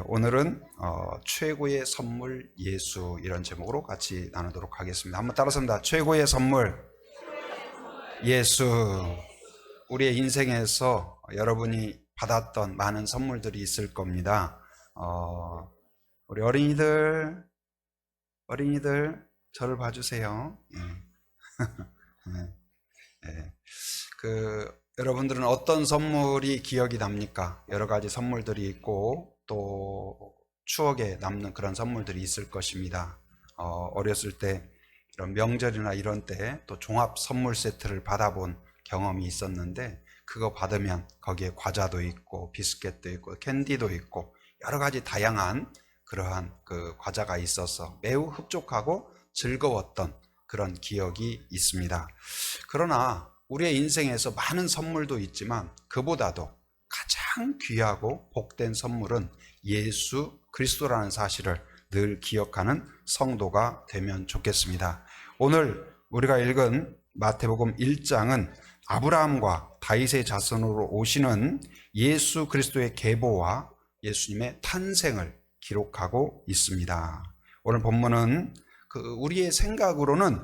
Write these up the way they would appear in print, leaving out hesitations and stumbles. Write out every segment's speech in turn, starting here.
오늘은 최고의 선물 예수, 이런 제목으로 같이 나누도록 하겠습니다. 한번 따라서입니다. 최고의 선물 예수. 우리의 인생에서 여러분이 받았던 많은 선물들이 있을 겁니다. 우리 어린이들 저를 봐주세요. 여러분들은 어떤 선물이 기억이 납니까? 여러 가지 선물들이 있고 또 추억에 남는 그런 선물들이 있을 것입니다. 어렸을 때 이런 명절이나 이런 때 또 종합 선물 세트를 받아본 경험이 있었는데, 그거 받으면 거기에 과자도 있고 비스켓도 있고 캔디도 있고 여러 가지 다양한 그러한 그 과자가 있어서 매우 흡족하고 즐거웠던 그런 기억이 있습니다. 그러나 우리의 인생에서 많은 선물도 있지만 그보다도 가장 귀하고 복된 선물은 예수 그리스도라는 사실을 늘 기억하는 성도가 되면 좋겠습니다. 오늘 우리가 읽은 마태복음 1장은 아브라함과 다윗의 자손으로 오시는 예수 그리스도의 계보와 예수님의 탄생을 기록하고 있습니다. 오늘 본문은 우리의 생각으로는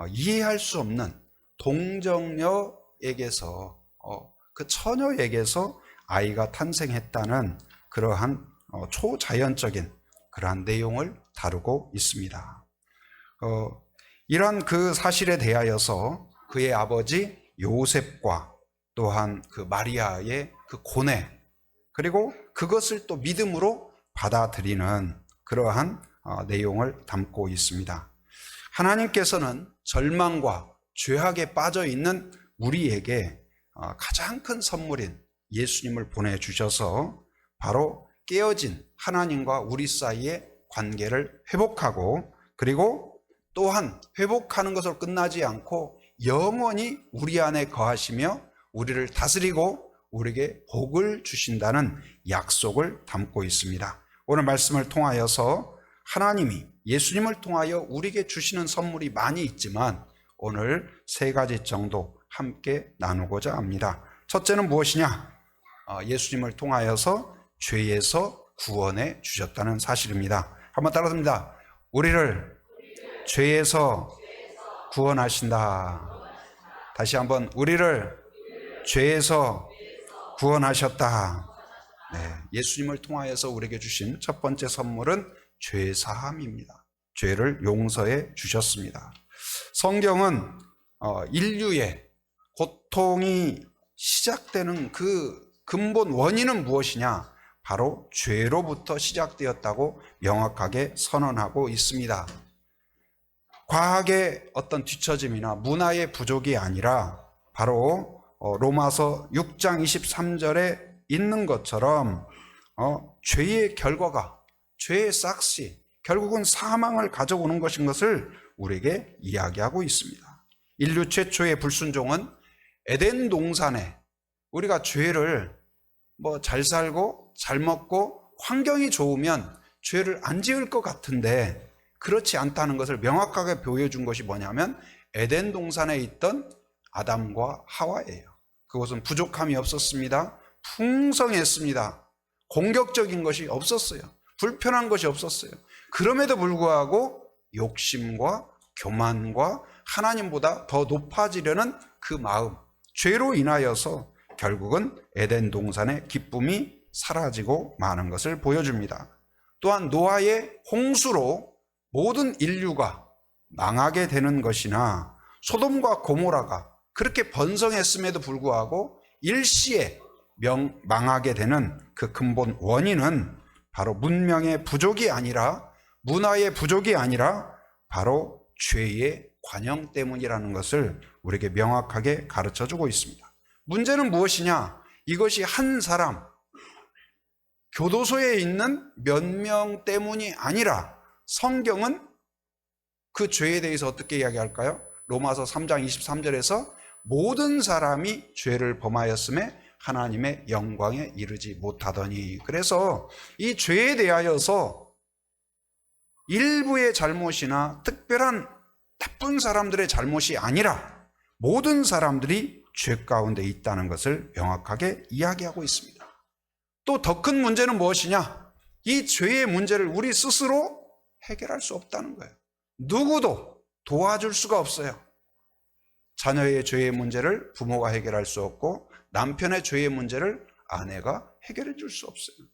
이해할 수 없는 동정녀에게서, 그 처녀에게서 아이가 탄생했다는 그러한 초자연적인 그러한 내용을 다루고 있습니다. 이러한 그 사실에 대하여서 그의 아버지 요셉과 또한 그 마리아의 그 고뇌, 그리고 그것을 또 믿음으로 받아들이는 그러한 내용을 담고 있습니다. 하나님께서는 절망과 죄악에 빠져 있는 우리에게 가장 큰 선물인 예수님을 보내주셔서 바로 깨어진 하나님과 우리 사이의 관계를 회복하고, 그리고 또한 회복하는 것으로 끝나지 않고 영원히 우리 안에 거하시며 우리를 다스리고 우리에게 복을 주신다는 약속을 담고 있습니다. 오늘 말씀을 통하여서 하나님이 예수님을 통하여 우리에게 주시는 선물이 많이 있지만 오늘 세 가지 정도 함께 나누고자 합니다. 첫째는 무엇이냐? 예수님을 통하여서 죄에서 구원해 주셨다는 사실입니다. 한번 따라합니다. 우리를 죄에서 구원하신다. 다시 한번, 우리를 죄에서 구원하셨다. 예수님을 통하여서 우리에게 주신 첫 번째 선물은 죄 사함입니다. 죄를 용서해 주셨습니다. 성경은 인류의 고통이 시작되는 그 근본 원인은 무엇이냐? 바로 죄로부터 시작되었다고 명확하게 선언하고 있습니다. 과학의 어떤 뒤처짐이나 문화의 부족이 아니라 바로 로마서 6장 23절에 있는 것처럼 죄의 결과가, 죄의 싹시, 결국은 사망을 가져오는 것인 것을 우리에게 이야기하고 있습니다. 인류 최초의 불순종은 에덴 동산에 우리가 죄를 잘 살고 잘 먹고 환경이 좋으면 죄를 안 지을 것 같은데 그렇지 않다는 것을 명확하게 보여준 것이 뭐냐면 에덴 동산에 있던 아담과 하와예요. 그것은 부족함이 없었습니다. 풍성했습니다. 공격적인 것이 없었어요. 불편한 것이 없었어요. 그럼에도 불구하고 욕심과 교만과 하나님보다 더 높아지려는 그 마음, 죄로 인하여서 결국은 에덴 동산의 기쁨이 사라지고 마는 것을 보여줍니다. 또한 노아의 홍수로 모든 인류가 망하게 되는 것이나 소돔과 고모라가 그렇게 번성했음에도 불구하고 일시에 망하게 되는 그 근본 원인은 바로 문명의 부족이 아니라, 문화의 부족이 아니라 바로 죄의 관영 때문이라는 것을 우리에게 명확하게 가르쳐주고 있습니다. 문제는 무엇이냐? 이것이 한 사람, 교도소에 있는 몇 명 때문이 아니라 성경은 그 죄에 대해서 어떻게 이야기할까요? 로마서 3장 23절에서 모든 사람이 죄를 범하였음에 하나님의 영광에 이르지 못하더니, 그래서 이 죄에 대하여서 일부의 잘못이나 특별한 나쁜 사람들의 잘못이 아니라 모든 사람들이 죄 가운데 있다는 것을 명확하게 이야기하고 있습니다. 또 더 큰 문제는 무엇이냐? 이 죄의 문제를 우리 스스로 해결할 수 없다는 거예요. 누구도 도와줄 수가 없어요. 자녀의 죄의 문제를 부모가 해결할 수 없고 남편의 죄의 문제를 아내가 해결해 줄 수 없어요.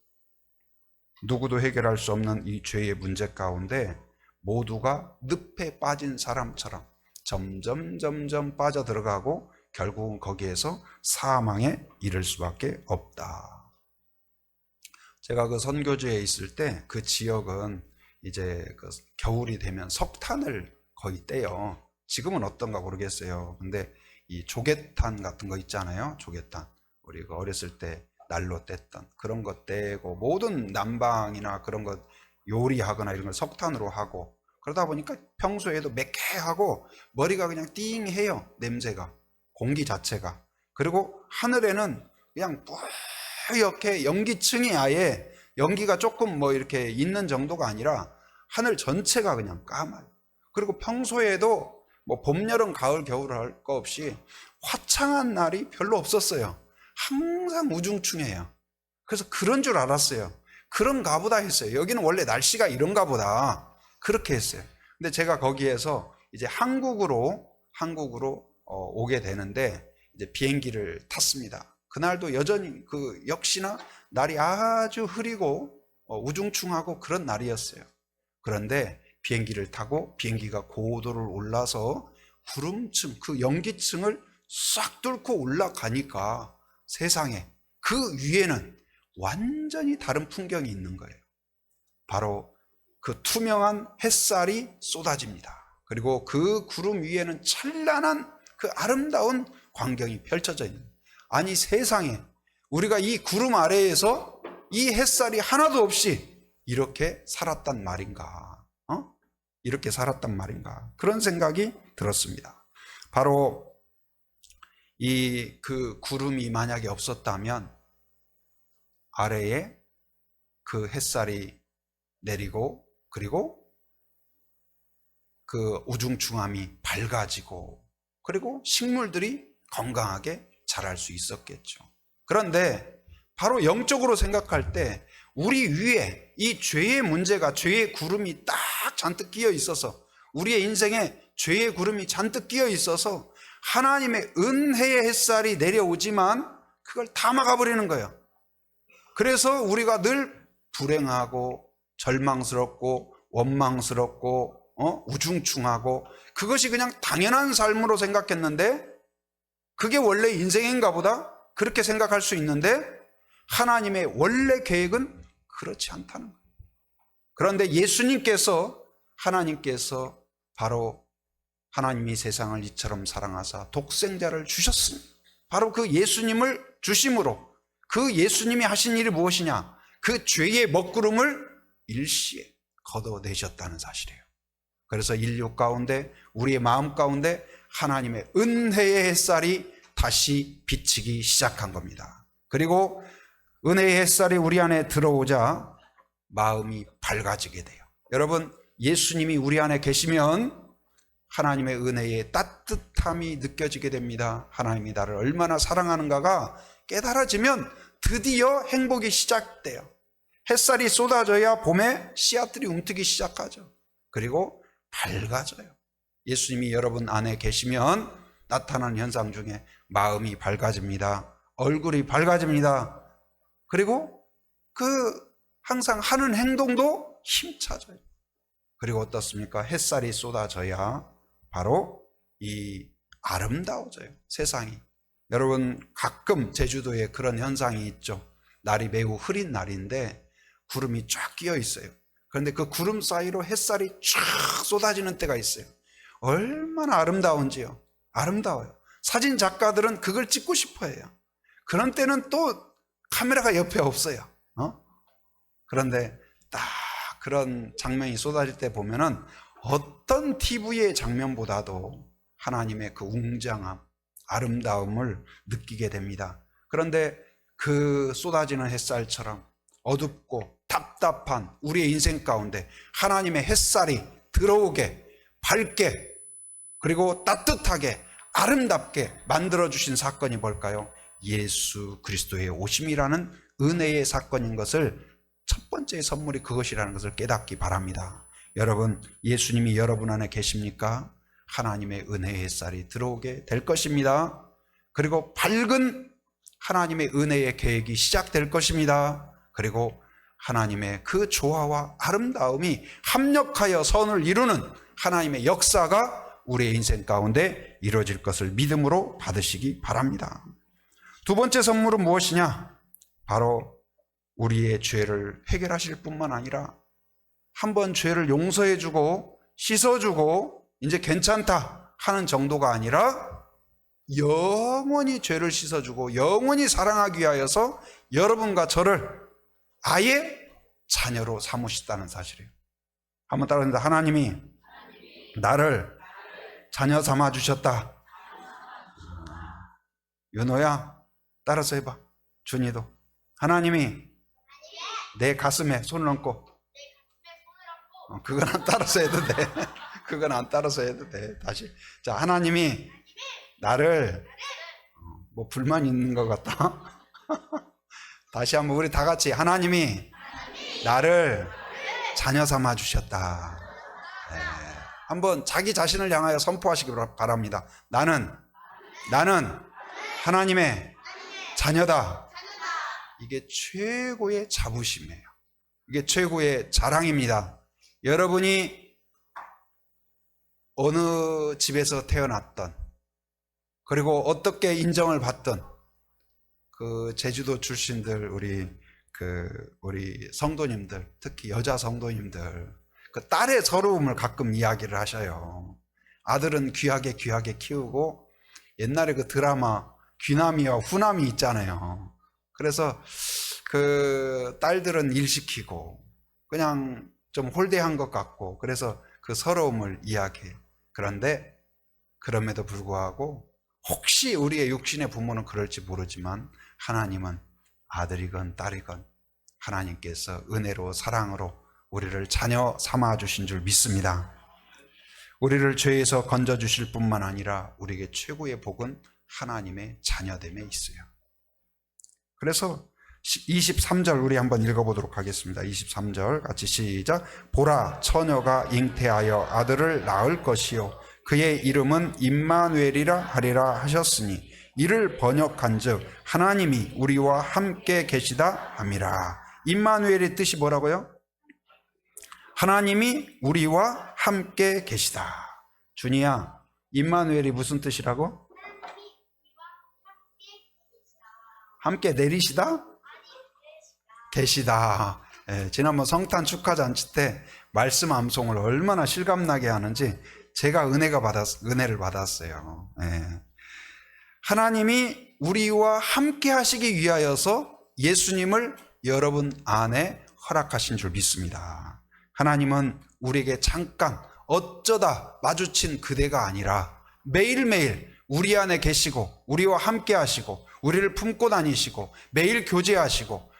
누구도 해결할 수 없는 이 죄의 문제 가운데 모두가 늪에 빠진 사람처럼 점점 빠져들어가고 결국은 거기에서 사망에 이를 수밖에 없다. 제가 그 선교지에 있을 때 그 지역은 이제 그 겨울이 되면 석탄을 거의 떼요. 지금은 어떤가 모르겠어요. 근데 이 조개탄 같은 거 있잖아요. 조개탄. 우리가 어렸을 때 날로 뗐던 그런 것 떼고 모든 난방이나 그런 것 요리하거나 이런 걸 석탄으로 하고 그러다 보니까 평소에도 매캐하고 머리가 그냥 띵해요. 냄새가. 공기 자체가. 그리고 하늘에는 그냥 뿌옇게 연기층이 아예 연기가 조금 뭐 이렇게 있는 정도가 아니라 하늘 전체가 그냥 까마요. 그리고 평소에도 뭐 봄, 여름, 가을, 겨울 할 거 없이 화창한 날이 별로 없었어요. 항상 우중충해요. 그래서 그런 줄 알았어요. 그런가 보다 했어요. 여기는 원래 날씨가 이런가 보다. 그렇게 했어요. 근데 제가 거기에서 이제 한국으로 오게 되는데 이제 비행기를 탔습니다. 그날도 여전히 역시나 날이 아주 흐리고 우중충하고 그런 날이었어요. 그런데 비행기를 타고 비행기가 고도를 올라서 구름층, 그 연기층을 싹 뚫고 올라가니까 세상에 그 위에는 완전히 다른 풍경이 있는 거예요. 바로 그 투명한 햇살이 쏟아집니다. 그리고 그 구름 위에는 찬란한 그 아름다운 광경이 펼쳐져 있는 거예요. 아니 세상에 우리가 이 구름 아래에서 이 햇살이 하나도 없이 이렇게 살았단 말인가? 이렇게 살았단 말인가? 그런 생각이 들었습니다. 바로 그 구름이 만약에 없었다면 아래에 그 햇살이 내리고 그리고 그 우중충함이 밝아지고 그리고 식물들이 건강하게 자랄 수 있었겠죠. 그런데 바로 영적으로 생각할 때 우리 위에 이 죄의 문제가 죄의 구름이 딱 잔뜩 끼어 있어서 우리의 인생에 죄의 구름이 잔뜩 끼어 있어서 하나님의 은혜의 햇살이 내려오지만 그걸 다 막아버리는 거예요. 그래서 우리가 늘 불행하고 절망스럽고 원망스럽고 우중충하고 그것이 그냥 당연한 삶으로 생각했는데 그게 원래 인생인가 보다 그렇게 생각할 수 있는데 하나님의 원래 계획은 그렇지 않다는 거예요. 그런데 하나님께서 바로 하나님이 세상을 이처럼 사랑하사 독생자를 주셨습니다. 바로 그 예수님을 주심으로 그 예수님이 하신 일이 무엇이냐? 그 죄의 먹구름을 일시에 걷어내셨다는 사실이에요. 그래서 인류 가운데 우리의 마음 가운데 하나님의 은혜의 햇살이 다시 비치기 시작한 겁니다. 그리고 은혜의 햇살이 우리 안에 들어오자 마음이 밝아지게 돼요. 여러분 예수님이 우리 안에 계시면 하나님의 은혜의 따뜻함이 느껴지게 됩니다. 하나님이 나를 얼마나 사랑하는가가 깨달아지면 드디어 행복이 시작돼요. 햇살이 쏟아져야 봄에 씨앗들이 움트기 시작하죠. 그리고 밝아져요. 예수님이 여러분 안에 계시면 나타나는 현상 중에 마음이 밝아집니다. 얼굴이 밝아집니다. 그리고 항상 하는 행동도 힘차져요. 그리고 어떻습니까? 햇살이 쏟아져야 바로 이 아름다워져요. 세상이. 여러분 가끔 제주도에 그런 현상이 있죠. 날이 매우 흐린 날인데 구름이 쫙 끼어 있어요. 그런데 그 구름 사이로 햇살이 쫙 쏟아지는 때가 있어요. 얼마나 아름다운지요. 아름다워요. 사진 작가들은 그걸 찍고 싶어 해요. 그런 때는 또 카메라가 옆에 없어요. 그런데 딱 그런 장면이 쏟아질 때 보면은 어떤 TV의 장면보다도 하나님의 그 웅장함, 아름다움을 느끼게 됩니다. 그런데 그 쏟아지는 햇살처럼 어둡고 답답한 우리의 인생 가운데 하나님의 햇살이 들어오게 밝게 그리고 따뜻하게 아름답게 만들어주신 사건이 뭘까요? 예수 그리스도의 오심이라는 은혜의 사건인 것을 첫 번째 선물이 그것이라는 것을 깨닫기 바랍니다. 여러분, 예수님이 여러분 안에 계십니까? 하나님의 은혜의 햇살이 들어오게 될 것입니다. 그리고 밝은 하나님의 은혜의 계획이 시작될 것입니다. 그리고 하나님의 그 조화와 아름다움이 합력하여 선을 이루는 하나님의 역사가 우리의 인생 가운데 이루어질 것을 믿음으로 받으시기 바랍니다. 두 번째 선물은 무엇이냐? 바로 우리의 죄를 해결하실 뿐만 아니라 한번 죄를 용서해주고 씻어주고 이제 괜찮다 하는 정도가 아니라 영원히 죄를 씻어주고 영원히 사랑하기 위하여서 여러분과 저를 아예 자녀로 삼으셨다는 사실이에요. 한번 따라합니다. 하나님이 나를 자녀 삼아주셨다. 윤호야, 따라서 해봐. 준이도. 하나님이 내 가슴에 손을 얹고. 그건 안 따라서 해도 돼. 그건 안 따라서 해도 돼. 다시. 자, 하나님이 나를, 뭐 불만 있는 것 같다. 다시 한번 우리 다 같이. 하나님이 나를 자녀 삼아 주셨다. 네. 한번 자기 자신을 향하여 선포하시기 바랍니다. 나는 하나님의 자녀다. 이게 최고의 자부심이에요. 이게 최고의 자랑입니다. 여러분이 어느 집에서 태어났던, 그리고 어떻게 인정을 받던 그 제주도 출신들 우리 성도님들, 특히 여자 성도님들, 그 딸의 서러움을 가끔 이야기를 하셔요. 아들은 귀하게 키우고 옛날에 그 드라마 귀남이와 후남이 있잖아요. 그래서 그 딸들은 일 시키고 그냥 좀 홀대한 것 같고, 그래서 그 서러움을 이야기해. 그런데 그럼에도 불구하고 혹시 우리의 육신의 부모는 그럴지 모르지만 하나님은 아들이건 딸이건 하나님께서 은혜로 사랑으로 우리를 자녀 삼아 주신 줄 믿습니다. 우리를 죄에서 건져 주실 뿐만 아니라 우리에게 최고의 복은 하나님의 자녀됨에 있어요. 그래서 23절 우리 한번 읽어보도록 하겠습니다. 23절 같이 시작. 보라, 처녀가 잉태하여 아들을 낳을 것이요 그의 이름은 임마누엘이라 하리라 하셨으니 이를 번역한즉 하나님이 우리와 함께 계시다 함이라. 임마누엘의 뜻이 뭐라고요? 하나님이 우리와 함께 계시다. 준이야, 임마누엘이 무슨 뜻이라고? 함께 내리시다? 계시다. 지난번 성탄 축하잔치 때 말씀 암송을 얼마나 실감나게 하는지 제가 은혜를 받았어요. 하나님이 우리와 함께 하시기 위하여서 예수님을 여러분 안에 허락하신 줄 믿습니다. 하나님은 우리에게 잠깐 어쩌다 마주친 그대가 아니라 매일매일 우리 안에 계시고 우리와 함께 하시고 우리를 품고 다니시고 매일 교제하시고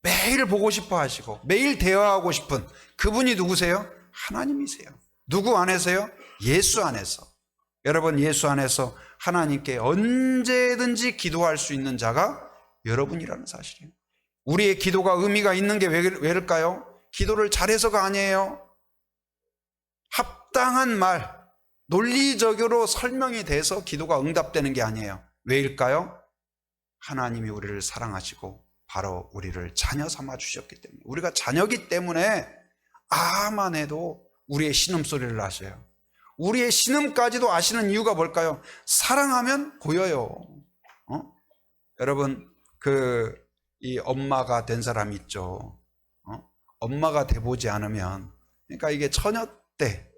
매일 보고 싶어 하시고 매일 대화하고 싶은 그분이 누구세요? 하나님이세요. 누구 안에서요? 예수 안에서. 여러분, 예수 안에서 하나님께 언제든지 기도할 수 있는 자가 여러분이라는 사실이에요. 우리의 기도가 의미가 있는 게 왜일까요? 기도를 잘해서가 아니에요. 합당한 말, 논리적으로 설명이 돼서 기도가 응답되는 게 아니에요. 왜일까요? 하나님이 우리를 사랑하시고 바로 우리를 자녀 삼아 주셨기 때문에, 우리가 자녀기 때문에 아만 해도 우리의 신음소리를 아셔요. 우리의 신음까지도 아시는 이유가 뭘까요? 사랑하면 보여요. 여러분, 이 엄마가 된 사람 있죠. 엄마가 돼보지 않으면, 그러니까 이게 처녀 때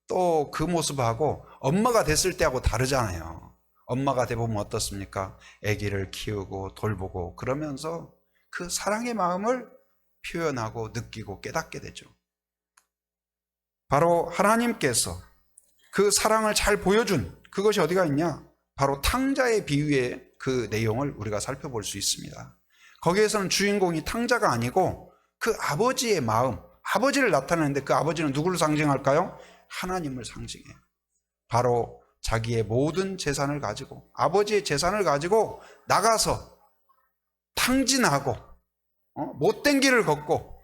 또 그 모습하고 엄마가 됐을 때하고 다르잖아요. 엄마가 돼보면 어떻습니까? 아기를 키우고 돌보고 그러면서 그 사랑의 마음을 표현하고 느끼고 깨닫게 되죠. 바로 하나님께서 그 사랑을 잘 보여준 그것이 어디가 있냐? 바로 탕자의 비유의 그 내용을 우리가 살펴볼 수 있습니다. 거기에서는 주인공이 탕자가 아니고 그 아버지의 마음, 아버지를 나타내는데 그 아버지는 누구를 상징할까요? 하나님을 상징해요. 바로 자기의 모든 재산을 가지고, 아버지의 재산을 가지고 나가서 탕진하고 못된 길을 걷고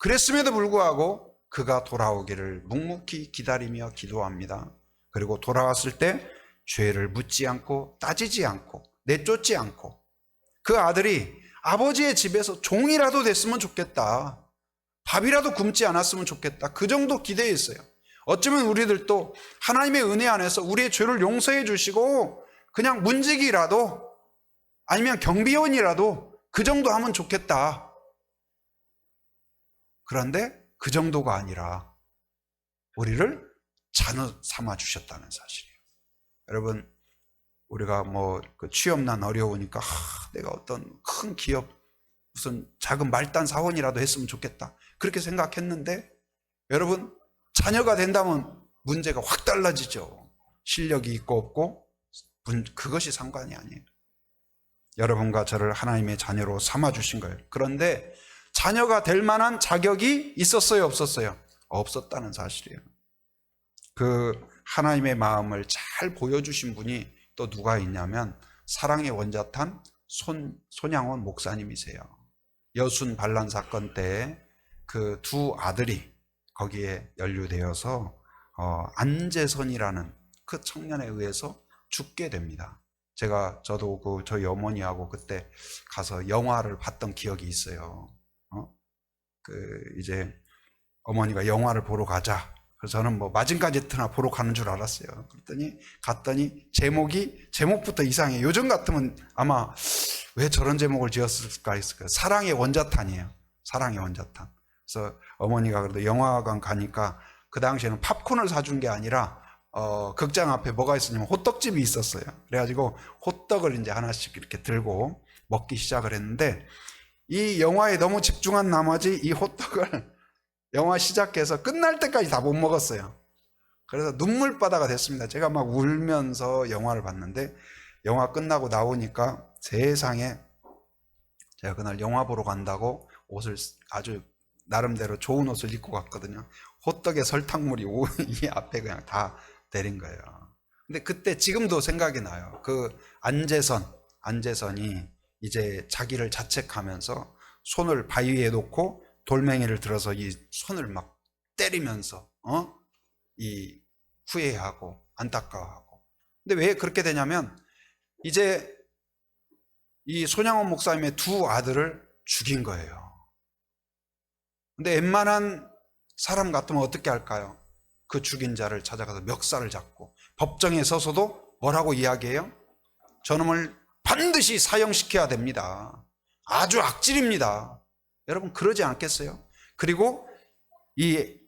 그랬음에도 불구하고 그가 돌아오기를 묵묵히 기다리며 기도합니다. 그리고 돌아왔을 때 죄를 묻지 않고 따지지 않고 내쫓지 않고 그 아들이 아버지의 집에서 종이라도 됐으면 좋겠다. 밥이라도 굶지 않았으면 좋겠다. 그 정도 기대했어요. 어쩌면 우리들도 하나님의 은혜 안에서 우리의 죄를 용서해 주시고 그냥 문지기라도 아니면 경비원이라도 그 정도 하면 좋겠다. 그런데 그 정도가 아니라 우리를 자녀 삼아 주셨다는 사실이에요. 여러분, 우리가 그 취업난 어려우니까 내가 어떤 큰 기업 무슨 작은 말단 사원이라도 했으면 좋겠다. 그렇게 생각했는데 여러분, 자녀가 된다면 문제가 확 달라지죠. 실력이 있고 없고 그것이 상관이 아니에요. 여러분과 저를 하나님의 자녀로 삼아 주신 거예요. 그런데 자녀가 될 만한 자격이 있었어요, 없었어요? 없었다는 사실이에요. 그 하나님의 마음을 잘 보여주신 분이 또 누가 있냐면 사랑의 원자탄 손양원 목사님이세요. 여순 반란 사건 때 그 두 아들이 거기에 연루되어서 안재선이라는 그 청년에 의해서 죽게 됩니다. 저도 저희 어머니하고 그때 가서 영화를 봤던 기억이 있어요. 이제 어머니가 영화를 보러 가자. 그래서 저는 마징가제트나 보러 가는 줄 알았어요. 갔더니 제목부터 이상해. 요즘 같으면 아마 왜 저런 제목을 지었을까 했을까요? 사랑의 원자탄이에요. 사랑의 원자탄. 그래서 어머니가 그래도 영화관 가니까 그 당시에는 팝콘을 사준 게 아니라 극장 앞에 뭐가 있었냐면 호떡집이 있었어요. 그래가지고 호떡을 이제 하나씩 이렇게 들고 먹기 시작을 했는데 이 영화에 너무 집중한 나머지 이 호떡을 영화 시작해서 끝날 때까지 다 못 먹었어요. 그래서 눈물바다가 됐습니다. 제가 막 울면서 영화를 봤는데 영화 끝나고 나오니까 세상에 제가 그날 영화 보러 간다고 옷을 아주 나름대로 좋은 옷을 입고 갔거든요. 호떡에 설탕물이 이 앞에 그냥 다 내린 거예요. 근데 그때 지금도 생각이 나요. 그 안재선이 이제 자기를 자책하면서 손을 바위에 놓고 돌멩이를 들어서 이 손을 막 때리면서 이 후회하고 안타까워하고. 근데 왜 그렇게 되냐면 이제 이 손양원 목사님의 두 아들을 죽인 거예요. 근데 웬만한 사람 같으면 어떻게 할까요? 그 죽인 자를 찾아가서 멱살을 잡고 법정에 서서도 뭐라고 이야기해요? 저놈을 반드시 사형시켜야 됩니다. 아주 악질입니다. 여러분 그러지 않겠어요? 그리고 이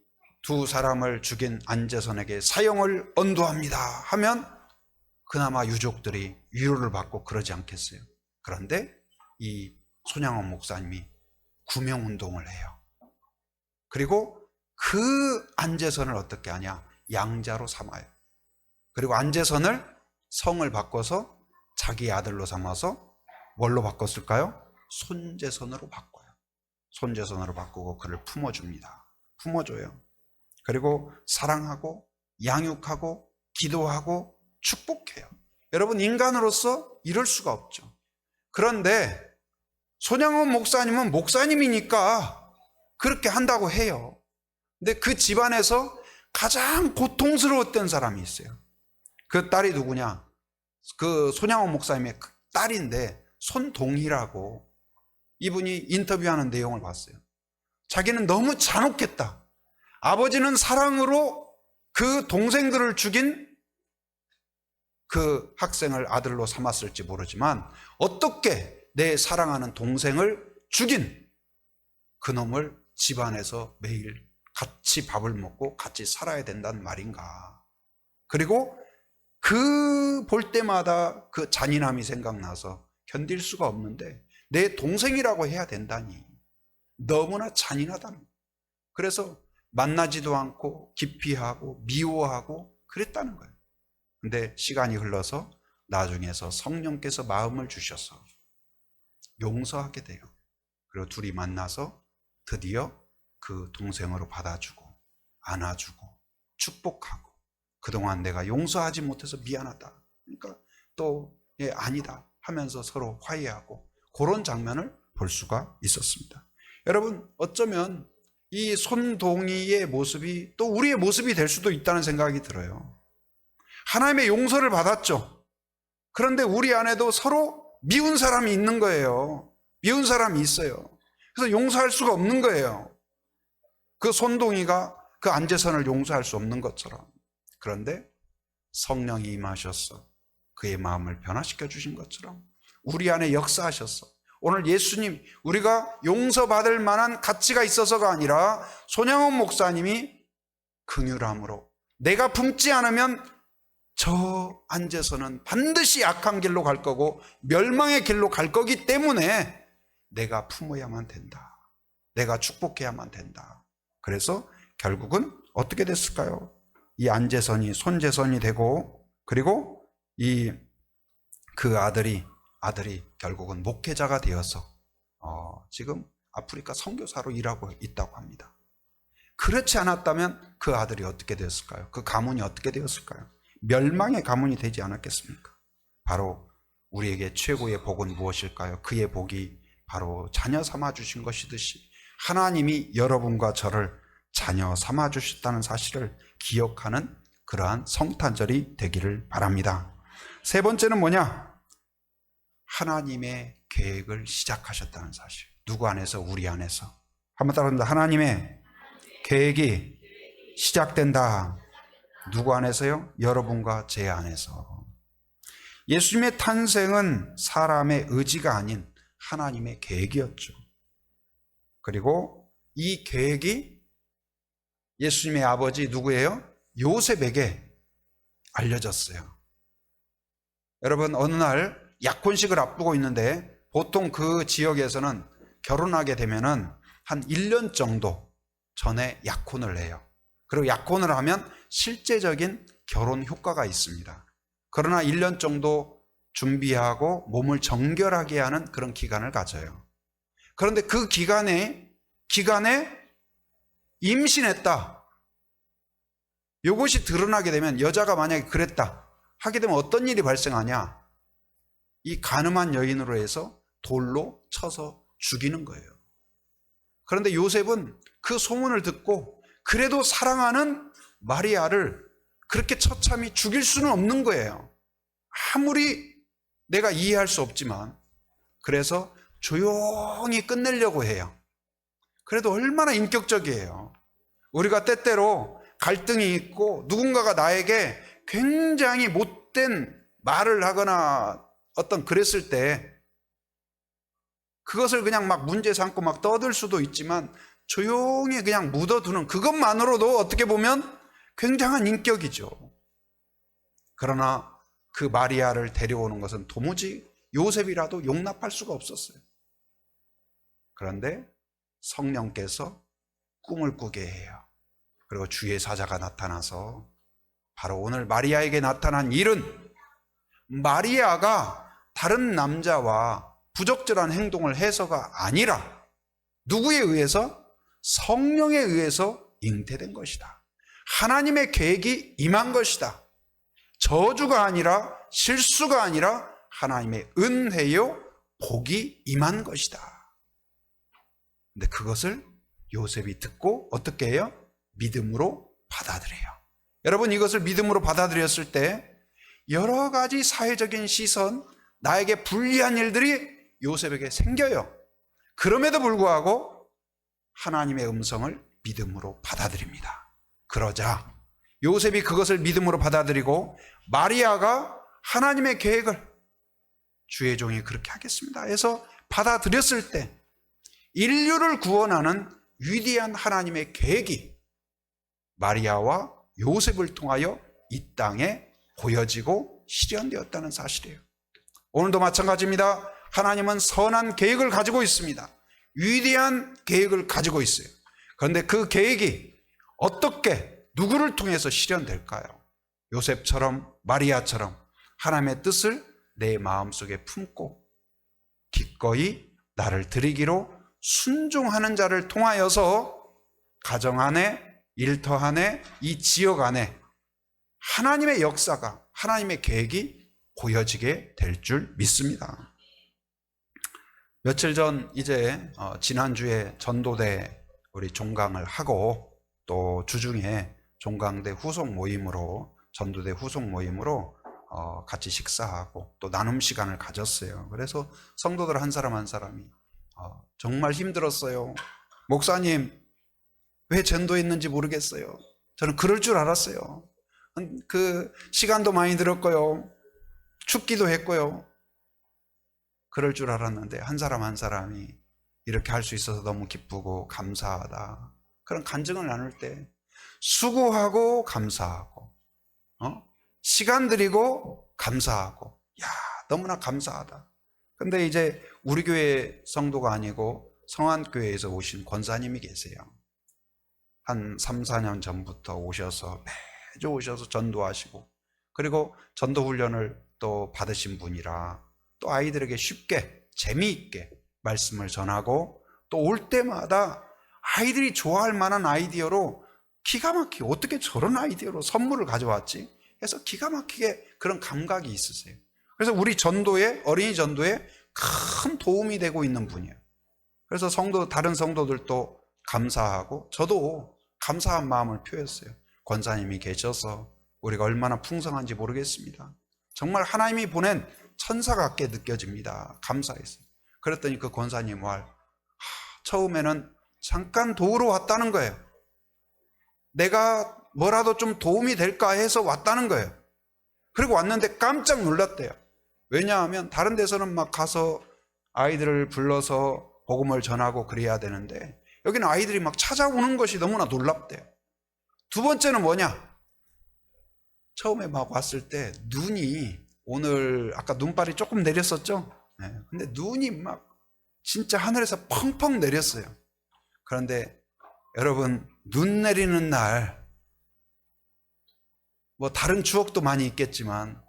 두 사람을 죽인 안재선에게 사형을 언도합니다 하면 그나마 유족들이 위로를 받고 그러지 않겠어요? 그런데 이 손양원 목사님이 구명운동을 해요. 그리고 그 안재선을 어떻게 하냐? 양자로 삼아요. 그리고 안재선을 성을 바꿔서 자기 아들로 삼아서 뭘로 바꿨을까요? 손재선으로 바꿔요. 손재선으로 바꾸고 그를 품어줍니다. 품어줘요. 그리고 사랑하고 양육하고 기도하고 축복해요. 여러분 인간으로서 이럴 수가 없죠. 그런데 손양원 목사님은 목사님이니까 그렇게 한다고 해요. 근데 그 집안에서 가장 고통스러웠던 사람이 있어요. 그 딸이 누구냐? 그 손양원 목사님의 딸인데 손동희라고, 이분이 인터뷰하는 내용을 봤어요. 자기는 너무 잔혹했다. 아버지는 사랑으로 그 동생들을 죽인 그 학생을 아들로 삼았을지 모르지만 어떻게 내 사랑하는 동생을 죽인 그놈을 집안에서 매일 같이 밥을 먹고 같이 살아야 된다는 말인가. 그리고 그 볼 때마다 그 잔인함이 생각나서 견딜 수가 없는데 내 동생이라고 해야 된다니 너무나 잔인하다는 거예요. 그래서 만나지도 않고 기피하고 미워하고 그랬다는 거예요. 근데 시간이 흘러서 나중에서 성령께서 마음을 주셔서 용서하게 돼요. 그리고 둘이 만나서 드디어 그 동생으로 받아주고 안아주고 축복하고, 그동안 내가 용서하지 못해서 미안하다, 그러니까 또 아니다 하면서 서로 화해하고, 그런 장면을 볼 수가 있었습니다. 여러분 어쩌면 이 손동이의 모습이 또 우리의 모습이 될 수도 있다는 생각이 들어요. 하나님의 용서를 받았죠. 그런데 우리 안에도 서로 미운 사람이 있는 거예요. 미운 사람이 있어요. 그래서 용서할 수가 없는 거예요. 그 손동이가 그 안제선을 용서할 수 없는 것처럼. 그런데 성령이 임하셔서 그의 마음을 변화시켜 주신 것처럼 우리 안에 역사하셨어. 오늘 예수님, 우리가 용서받을 만한 가치가 있어서가 아니라 손양원 목사님이 긍휼함으로 내가 품지 않으면 저 안제선은 반드시 악한 길로 갈 거고 멸망의 길로 갈 거기 때문에 내가 품어야만 된다. 내가 축복해야만 된다. 그래서 결국은 어떻게 됐을까요? 이 안제선이 손제선이 되고, 그리고 그 아들이 결국은 목회자가 되어서 지금 아프리카 선교사로 일하고 있다고 합니다. 그렇지 않았다면 그 아들이 어떻게 되었을까요? 그 가문이 어떻게 되었을까요? 멸망의 가문이 되지 않았겠습니까? 바로 우리에게 최고의 복은 무엇일까요? 그의 복이 바로 자녀 삼아 주신 것이듯이 하나님이 여러분과 저를 자녀 삼아 주셨다는 사실을 기억하는 그러한 성탄절이 되기를 바랍니다. 세 번째는 뭐냐? 하나님의 계획을 시작하셨다는 사실. 누구 안에서? 우리 안에서. 한번 따라합니다. 하나님의 계획이 시작된다. 누구 안에서요? 여러분과 제 안에서. 예수님의 탄생은 사람의 의지가 아닌 하나님의 계획이었죠. 그리고 이 계획이 예수님의 아버지 누구예요? 요셉에게 알려졌어요. 여러분, 어느 날 약혼식을 앞두고 있는데 보통 그 지역에서는 결혼하게 되면은 한 1년 정도 전에 약혼을 해요. 그리고 약혼을 하면 실제적인 결혼 효과가 있습니다. 그러나 1년 정도 준비하고 몸을 정결하게 하는 그런 기간을 가져요. 그런데 그 기간에 임신했다. 이것이 드러나게 되면, 여자가 만약에 그랬다 하게 되면 어떤 일이 발생하냐? 이 간음한 여인으로 해서 돌로 쳐서 죽이는 거예요. 그런데 요셉은 그 소문을 듣고 그래도 사랑하는 마리아를 그렇게 처참히 죽일 수는 없는 거예요. 아무리 내가 이해할 수 없지만. 그래서 조용히 끝내려고 해요. 그래도 얼마나 인격적이에요. 우리가 때때로 갈등이 있고 누군가가 나에게 굉장히 못된 말을 하거나 어떤 그랬을 때 그것을 그냥 막 문제 삼고 막 떠들 수도 있지만 조용히 그냥 묻어두는 그것만으로도 어떻게 보면 굉장한 인격이죠. 그러나 그 마리아를 데려오는 것은 도무지 요셉이라도 용납할 수가 없었어요. 그런데 성령께서 꿈을 꾸게 해요. 그리고 주의 사자가 나타나서, 바로 오늘 마리아에게 나타난 일은 마리아가 다른 남자와 부적절한 행동을 해서가 아니라 누구에 의해서? 성령에 의해서 잉태된 것이다. 하나님의 계획이 임한 것이다. 저주가 아니라, 실수가 아니라 하나님의 은혜요 복이 임한 것이다. 근데 그것을 요셉이 듣고 어떻게 해요? 믿음으로 받아들여요. 여러분, 이것을 믿음으로 받아들였을 때 여러 가지 사회적인 시선, 나에게 불리한 일들이 요셉에게 생겨요. 그럼에도 불구하고 하나님의 음성을 믿음으로 받아들입니다. 그러자 요셉이 그것을 믿음으로 받아들이고, 마리아가 하나님의 계획을 주의 종이 그렇게 하겠습니다 해서 받아들였을 때 인류를 구원하는 위대한 하나님의 계획이 마리아와 요셉을 통하여 이 땅에 보여지고 실현되었다는 사실이에요. 오늘도 마찬가지입니다. 하나님은 선한 계획을 가지고 있습니다. 위대한 계획을 가지고 있어요. 그런데 그 계획이 어떻게, 누구를 통해서 실현될까요? 요셉처럼, 마리아처럼 하나님의 뜻을 내 마음속에 품고 기꺼이 나를 드리기로 순종하는 자를 통하여서 가정 안에, 일터 안에, 이 지역 안에 하나님의 역사가, 하나님의 계획이 보여지게 될 줄 믿습니다. 며칠 전, 이제 지난주에 전도대 우리 종강을 하고 또 주중에 종강대 후속 모임으로 전도대 후속 모임으로 같이 식사하고 또 나눔 시간을 가졌어요. 그래서 성도들 한 사람 한 사람이 정말 힘들었어요. 목사님 왜 전도했는지 모르겠어요. 저는 그럴 줄 알았어요. 그 시간도 많이 들었고요. 춥기도 했고요. 그럴 줄 알았는데 한 사람 한 사람이 이렇게 할 수 있어서 너무 기쁘고 감사하다. 그런 간증을 나눌 때 수고하고 감사하고 시간 들이고 감사하고 너무나 감사하다. 근데 이제 우리 교회 성도가 아니고 성안교회에서 오신 권사님이 계세요. 한 3, 4년 전부터 오셔서 매주 오셔서 전도하시고 그리고 전도 훈련을 또 받으신 분이라 또 아이들에게 쉽게 재미있게 말씀을 전하고 또 올 때마다 아이들이 좋아할 만한 아이디어로 기가 막히게 어떻게 저런 아이디어로 선물을 가져왔지 해서 기가 막히게 그런 감각이 있으세요. 그래서 우리 전도에 어린이 전도에 큰 도움이 되고 있는 분이에요. 그래서 다른 성도들도 감사하고 저도 감사한 마음을 표했어요. 권사님이 계셔서 우리가 얼마나 풍성한지 모르겠습니다. 정말 하나님이 보낸 천사 같게 느껴집니다. 감사했어요. 그랬더니 그 권사님 처음에는 잠깐 도우러 왔다는 거예요. 내가 뭐라도 좀 도움이 될까 해서 왔다는 거예요. 그리고 왔는데 깜짝 놀랐대요. 왜냐하면 다른 데서는 막 가서 아이들을 불러서 복음을 전하고 그래야 되는데 여기는 아이들이 막 찾아오는 것이 너무나 놀랍대요. 두 번째는 뭐냐? 처음에 막 왔을 때 눈이 오늘 아까 눈발이 조금 내렸었죠? 네. 근데 눈이 막 진짜 하늘에서 펑펑 내렸어요. 그런데 여러분 눈 내리는 날 뭐 다른 추억도 많이 있겠지만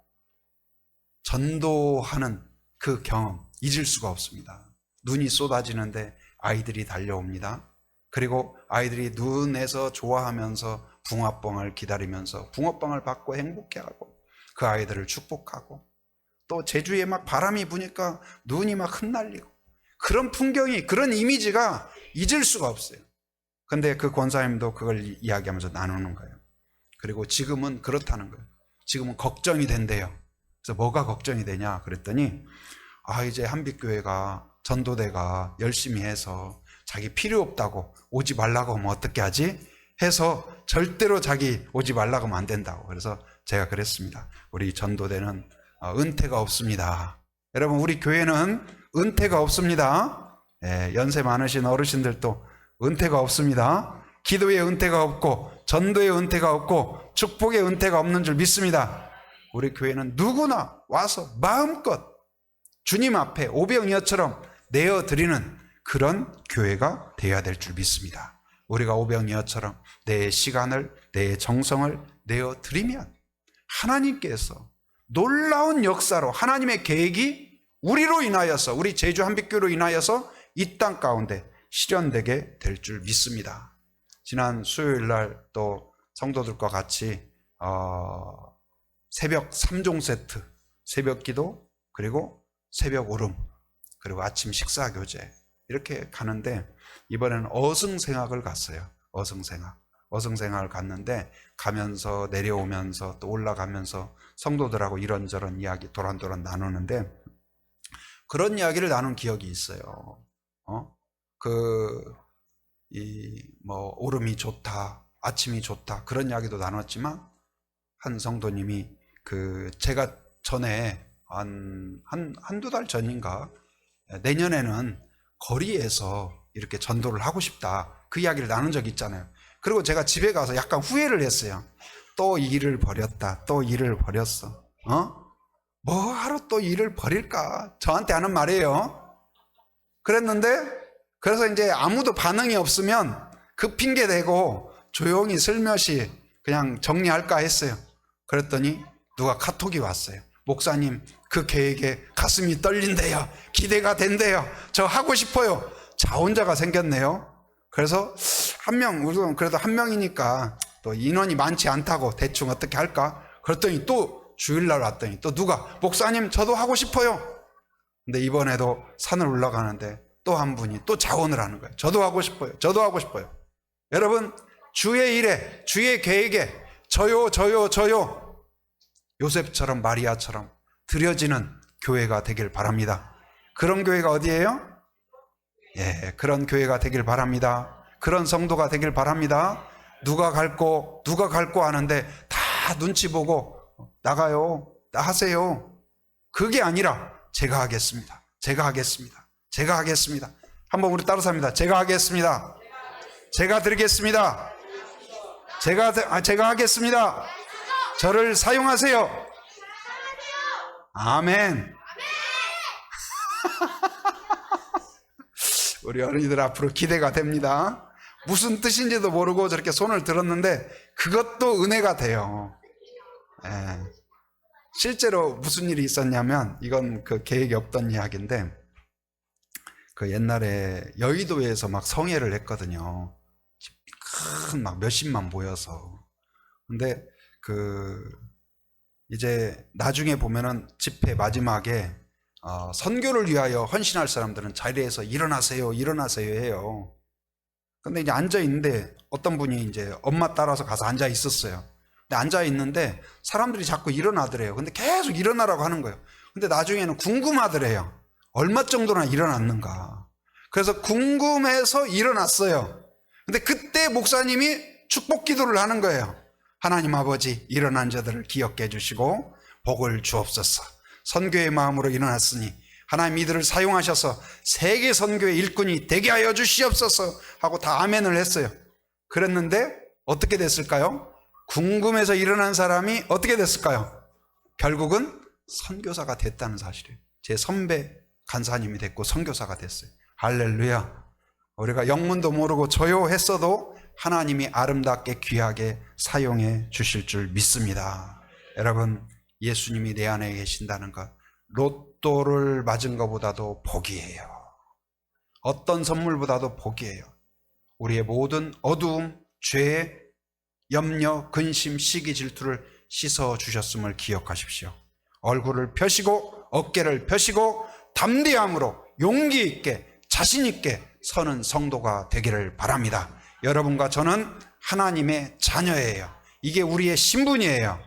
전도하는 그 경험 잊을 수가 없습니다. 눈이 쏟아지는데 아이들이 달려옵니다. 그리고 아이들이 눈에서 좋아하면서 붕어빵을 기다리면서 붕어빵을 받고 행복해하고 그 아이들을 축복하고 또 제주에 막 바람이 부니까 눈이 막 흩날리고 그런 풍경이 그런 이미지가 잊을 수가 없어요. 근데 그 권사님도 그걸 이야기하면서 나누는 거예요. 그리고 지금은 그렇다는 거예요. 지금은 걱정이 된대요. 그래서 뭐가 걱정이 되냐 그랬더니 이제 한빛교회가 전도대가 열심히 해서 자기 필요 없다고 오지 말라고 하면 어떻게 하지? 해서 절대로 자기 오지 말라고 하면 안 된다고. 그래서 제가 그랬습니다. 우리 전도대는 은퇴가 없습니다. 여러분 우리 교회는 은퇴가 없습니다. 연세 많으신 어르신들도 은퇴가 없습니다. 기도의 은퇴가 없고 전도의 은퇴가 없고 축복의 은퇴가 없는 줄 믿습니다. 우리 교회는 누구나 와서 마음껏 주님 앞에 오병이어처럼 내어드리는 그런 교회가 되어야 될 줄 믿습니다. 우리가 오병이어처럼 내 시간을 내 정성을 내어드리면 하나님께서 놀라운 역사로 하나님의 계획이 우리로 인하여서 우리 제주 한빛교회로 인하여서 이 땅 가운데 실현되게 될 줄 믿습니다. 지난 수요일 날 또 성도들과 같이 새벽 3종 세트, 새벽 기도, 그리고 새벽 오름, 그리고 아침 식사 교제 이렇게 가는데 이번에는 어승생학을 갔어요. 어승생학을 갔는데 가면서 내려오면서 또 올라가면서 성도들하고 이런저런 이야기 도란도란 나누는데 그런 이야기를 나눈 기억이 있어요. 오름이 좋다, 아침이 좋다 그런 이야기도 나눴지만 한 성도님이 제가 전에 한두 달 전인가 내년에는 거리에서 이렇게 전도를 하고 싶다 그 이야기를 나눈 적이 있잖아요. 그리고 제가 집에 가서 약간 후회를 했어요. 또 일을 버렸다, 또 일을 버렸어. 뭐하러 또 일을 버릴까? 저한테 하는 말이에요. 그래서 이제 아무도 반응이 없으면 그 핑계 대고 조용히 슬며시 그냥 정리할까 했어요. 그랬더니 누가 카톡이 왔어요. 목사님 그 계획에 가슴이 떨린대요. 기대가 된대요. 저 하고 싶어요. 자 혼자가 생겼네요. 그래서 우선 그래도 한 명이니까 또 인원이 많지 않다고 대충 어떻게 할까? 그랬더니 또 주일날 왔더니 또 누가 목사님 저도 하고 싶어요. 근데 이번에도 산을 올라가는데 또 한 분이 또 자원을 하는 거예요. 저도 하고 싶어요. 여러분, 주의 일에, 주의 계획에 저요 요셉처럼 마리아처럼 드려지는 교회가 되길 바랍니다. 그런 교회가 어디예요? 예, 그런 교회가 되길 바랍니다. 그런 성도가 되길 바랍니다. 누가 갈고 하는데 다 눈치 보고 나가요, 하세요. 그게 아니라 제가 하겠습니다. 한번 우리 따라서 합니다. 제가 하겠습니다. 제가 드리겠습니다. 제가 하겠습니다. 저를 사용하세요. 아멘. 우리 어린이들 앞으로 기대가 됩니다. 무슨 뜻인지도 모르고 저렇게 손을 들었는데 그것도 은혜가 돼요. 예. 실제로 무슨 일이 있었냐면, 이건 그 계획이 없던 이야기인데, 그 옛날에 여의도에서 막 성회를 했거든요. 큰 막 몇십만 모여서. 근데 이제 나중에 보면은 집회 마지막에 선교를 위하여 헌신할 사람들은 자리에서 일어나세요 해요. 근데 이제 앉아 있는데 어떤 분이 이제 엄마 따라서 가서 앉아 있었어요. 근데 앉아 있는데 사람들이 자꾸 일어나더래요. 근데 계속 일어나라고 하는 거예요. 근데 나중에는 궁금하더래요. 얼마 정도나 일어났는가. 그래서 궁금해서 일어났어요. 근데 그때 목사님이 축복 기도를 하는 거예요. 하나님 아버지, 일어난 자들을 기억해 해주시고 복을 주옵소서. 선교의 마음으로 일어났으니 하나님 이들을 사용하셔서 세계 선교의 일꾼이 되게 하여 주시옵소서 하고 다 아멘을 했어요. 그랬는데 어떻게 됐을까요? 궁금해서 일어난 사람이 어떻게 됐을까요? 결국은 선교사가 됐다는 사실이에요. 제 선배 간사님이 됐고 선교사가 됐어요. 할렐루야. 우리가 영문도 모르고 저요 했어도 하나님이 아름답게 귀하게 사용해 주실 줄 믿습니다. 여러분, 예수님이 내 안에 계신다는 것, 로또를 맞은 것보다도 복이에요. 어떤 선물보다도 복이에요. 우리의 모든 어두움, 죄, 염려, 근심, 시기, 질투를 씻어 주셨음을 기억하십시오. 얼굴을 펴시고 어깨를 펴시고 담대함으로 용기 있게 자신 있게 서는 성도가 되기를 바랍니다. 여러분과 저는 하나님의 자녀예요. 이게 우리의 신분이에요.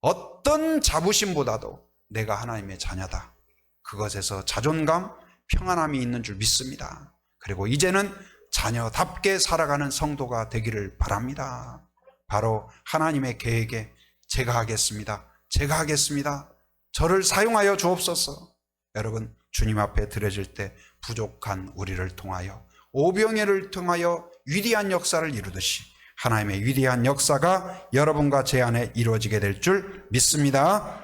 어떤 자부심보다도 내가 하나님의 자녀다. 그것에서 자존감, 평안함이 있는 줄 믿습니다. 그리고 이제는 자녀답게 살아가는 성도가 되기를 바랍니다. 바로 하나님의 계획에 제가 하겠습니다. 저를 사용하여 주옵소서. 여러분, 주님 앞에 드려질 때 부족한 우리를 통하여, 오병이를 통하여 위대한 역사를 이루듯이 하나님의 위대한 역사가 여러분과 제 안에 이루어지게 될 줄 믿습니다.